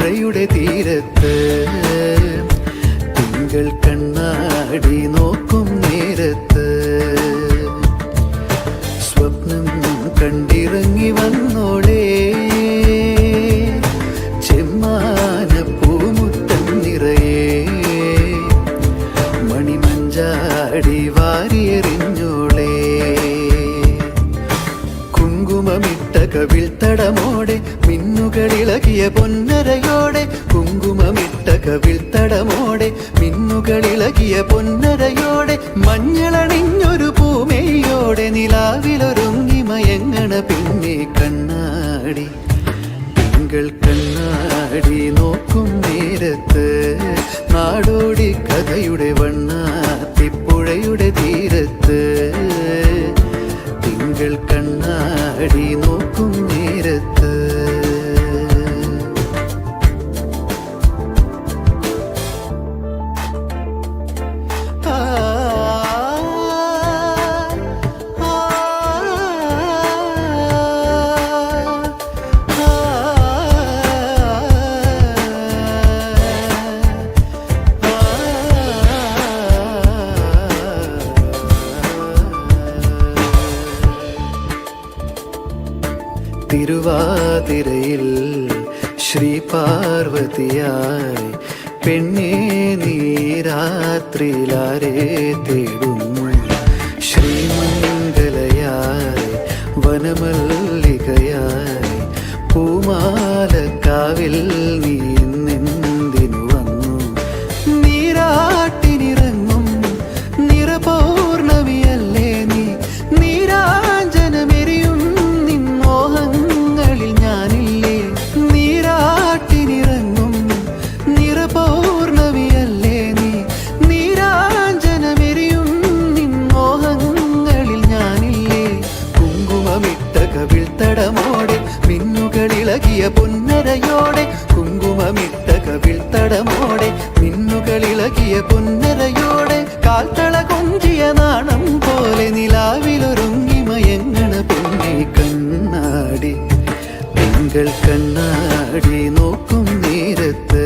പുഴയുടെ തീരത്ത് തിങ്കൾ കണ്ണാടി നോക്കും നേരത്ത് സ്വപ്നം കണ്ടിറങ്ങി വന്നോളേ ചെമ്മാന പൂമുറ്റം നിറയെ മണിമഞ്ചാടി വാരിയെറിഞ്ഞോളേ കുങ്കുമമിട്ട കവിൾത്തടമോടെ മിന്നുകളിളകിയ പൊന്നരയോടെ കുങ്കുമമിട്ട കവിൾത്തടമോടെ മിന്നുകളിളകിയ പൊന്നരയോടെ മഞ്ഞളണിഞ്ഞൊരു പൂമേയോടെ നിലാവിലൊരുങ്ങി മയങ്ങണ പിന്നെ കണ്ണാടി തിങ്കൾ കണ്ണാടി നോക്കും നേരത്ത് നാടോടി കഥയുടെ വണ്ണാത്തിപ്പുഴയുടെ തീരത്ത് തിങ്കൾ കണ്ണാടി നോക്കും നേരത്ത് തിരുവാതിരയിൽ ശ്രീ പാർവതിയായി പെണ്ണേ നീ രാത്രിയിലാരെ തേടുന്നു ശ്രീമംഗലയായി വനമല്ലികയായി പൂമാലക്കാവിൽ നീ നിന്ദിനു വന്നു നീരാട്ടിനിറങ്ങും നിറപൗർണമിയല്ലേ നീ നീരാഞ്ജനമെരിയും മോഹങ്ങളിൽ ഞാനില്ലേ നീരാട്ടിനിറങ്ങും നിറപൗർണമിയല്ലേ നീ നീരാഞ്ജനമെരിയും മോഹങ്ങളിൽ ഞാനില്ലേ കുങ്കുമമിട്ട കവിൾത്തടമോടെ മിന്നുകളിളകിയ പൊന്നരയോടെ കുങ്കുമമിട്ട കവിൾത്തടമോടെ മിന്നുകളിളകിയ പൊന്നരയോടെ കാൽത്തള കൊഞ്ചിയ നാണം പോലെ നിലാവിലൊരുങ്ങി മയങ്ങണ പൊന്നെ കണ്ണാടി തിങ്കൾ കണ്ണാടി നോക്കും നേരത്ത്